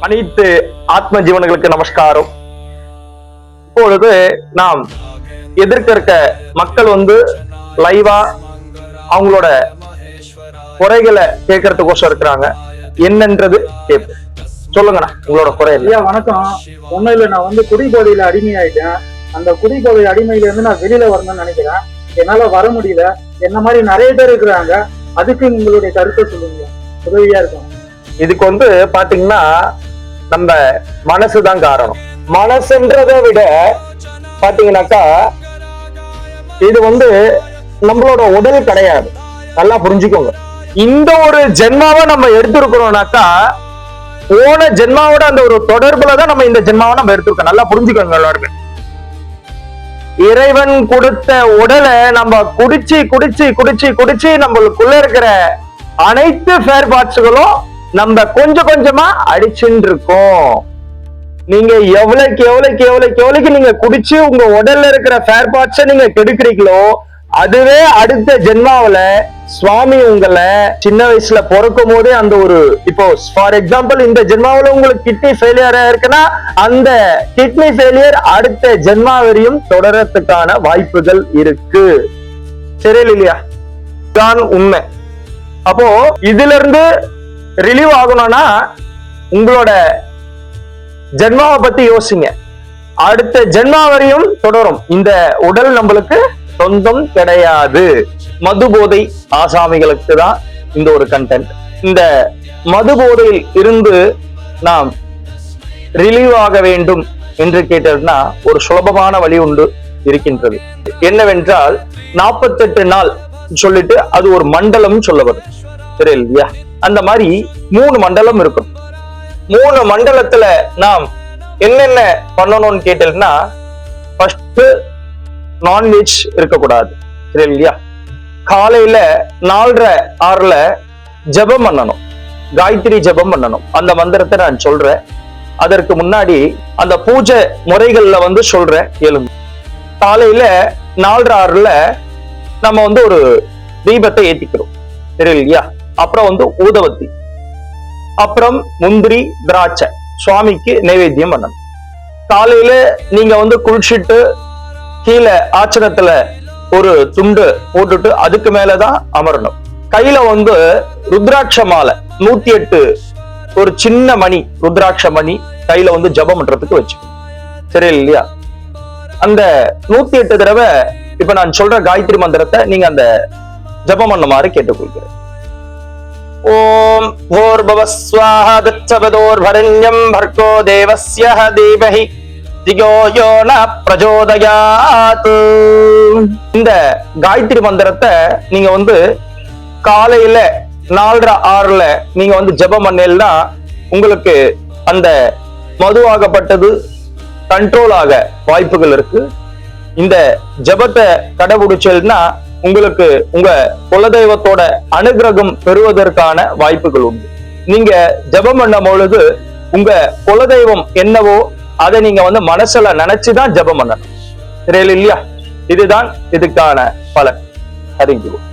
அனைத்து ஆத்ம ஜீவன்களுக்கு நமஸ்காரம். இப்பொழுது நாம் எதிர்க்க இருக்க மக்கள் லைவா அவங்களோட குறைகளை கேட்கறதுக்கோசம் இருக்கிறாங்க. என்னன்றது கேட்போம். சொல்லுங்கண்ணா உங்களோட குறை. ஐயா வணக்கம். ஒன்னும் இல்லை, நான் குடிபோதையில அடிமையாயிட்டேன். அந்த குடிபோதை அடிமையில இருந்து நான் வெளியில வரணும்னு நினைக்கிறேன். என்னால வர முடியல. என்ன மாதிரி நிறைய பேர் இருக்கிறாங்க. அதுக்கு உங்களுடைய கருத்தை சொல்லுங்க, உதவியா இருக்கும். இதுக்கு பாத்தீங்கன்னா நம்ம மனசுதான் காரணம். மனசுன்றதை விட பாத்தீங்கன்னாக்கா இது நம்மளோட உடல் கிடையாது. நல்லா புரிஞ்சுக்கோங்க. இந்த ஒரு ஜென்மாவை நம்ம எடுத்திருக்கிறோம்னாக்கா போன ஜென்மாவோட அந்த ஒரு தொடர்புலதான் நம்ம இந்த ஜென்மாவை நம்ம எடுத்திருக்கோம். நல்லா புரிஞ்சுக்கோங்க எல்லாருமே. இறைவன் கொடுத்த உடலை நம்ம குடிச்சு குடிச்சு குடிச்சு குடிச்சு நம்மளுக்குள்ள இருக்கிற அனைத்து ஃபேர் பார்ட்ஸ்களும் நம்ம கொஞ்சம் கொஞ்சமா அடிச்சுட்டு இருக்கோம். நீங்க எவ்வளவுக்கு எவ்வளவுக்கு எவ்வளவுக்கு எவ்வளவுக்கு நீங்க குடிச்சு உங்க உடல்ல இருக்கிற ஃபேர் பார்ட்ஸ நீங்க கெடுக்கிறீங்களோ அதுவே அடுத்த ஜென்மாவில சுவாமி உங்களை சின்ன வயசுல பிறக்கும் போதே அந்த ஒரு இப்போ ஃபார் எக்ஸாம்பிள் இந்த ஜென்மாவில உங்களுக்கு கிட்னி ஃபெயிலியரா இருக்குன்னா அந்த கிட்னி ஃபெயிலியர் அடுத்த ஜென்மா வரையும் தொடரத்துக்கான வாய்ப்புகள் இருக்கு. சரி இல்லையா? தான் உண்மை. அப்போ இதுல இருந்து ரிலீவ் ஆகணும்னா உங்களோட ஜென்மாவை பத்தி யோசிங்க. அடுத்த ஜென்மா வரையும் தொடரும். இந்த உடல் நம்மளுக்கு சொந்தம் கிடையாது. மது போதை ஆசாமிகளுக்கு தான் இந்த ஒரு கண்டென்ட். இந்த மது போதையில் இருந்து நாம் ரிலீவ் ஆக வேண்டும் என்று கேட்டதுன்னா ஒரு சுலபமான வழி உண்டு இருக்கின்றது. என்னவென்றால் 48 நாள் சொல்லிட்டு அது ஒரு மண்டலம் சொல்ல வரும். சரி இல்லையா? அந்த மாதிரி 3 மண்டலம் இருக்கும். 3 மண்டலத்துல நாம் என்னென்ன பண்ணணும்னு கேட்டதுன்னா ஃபர்ஸ்ட் நான்வெஜ் இருக்கக்கூடாது. சரி இல்லையா? காலையில 4:30 ஜபம் பண்ணணும். காயத்ரி ஜபம் பண்ணணும். அந்த மந்திரத்தை நான் சொல்றேன். அதற்கு முன்னாடி அந்த பூஜை முறைகள்ல சொல்றேன் எழுந்து. காலையில 4:30 நம்ம ஒரு தீபத்தை ஏத்திக்கிறோம். சரி இல்லையா? அப்புறம் ஊதவத்தி, அப்புறம் முந்திரி திராட்சை சுவாமிக்கு நைவேத்தியம் பண்ணணும். காலையில நீங்க குளிச்சுட்டு கீழே ஆச்சரத்துல ஒரு துண்டு போட்டுட்டு அதுக்கு மேலதான் அமரணும். கையில ருத்ராட்ச மாலை 108 ஒரு சின்ன மணி ருத்ராட்ச மணி கையில ஜபம் பண்றதுக்கு வச்சு. சரி இல்லையா? அந்த 108 தடவை இப்ப நான் சொல்ற காயத்ரி மந்திரத்தை நீங்க அந்த ஜபம் பண்ணுமாறு கேட்டுக்கொள்கிறேன். ஓம் பூர்பவஸ்வாஹ தத்சவதோர்வரண்யம் பர்கோ தேவஸ்ய தீமஹி தியோ யோ ந பிரச்சோதயாத். இந்த காயத்ரி மந்திரத்தை நீங்க காலையில 4:30 நீங்க ஜபம் பண்ணீங்கன்னா உங்களுக்கு அந்த மதுவாகப்பட்டது கண்ட்ரோல் ஆக வாய்ப்புகள் இருக்கு. இந்த ஜபத்தை கடைபிடிச்சல்னா உங்களுக்கு உங்க குலதெய்வத்தோட அனுகிரகம் பெறுவதற்கான வாய்ப்புகள் உண்டு. நீங்க ஜபம் பண்ணும் பொழுது உங்க குலதெய்வம் என்னவோ அதை நீங்க மனசுல நினைச்சுதான் ஜபம் பண்ணணும். தெரியல இல்லையா? இதுதான் இதுக்கான பலன். அறிஞ்சுவோம்.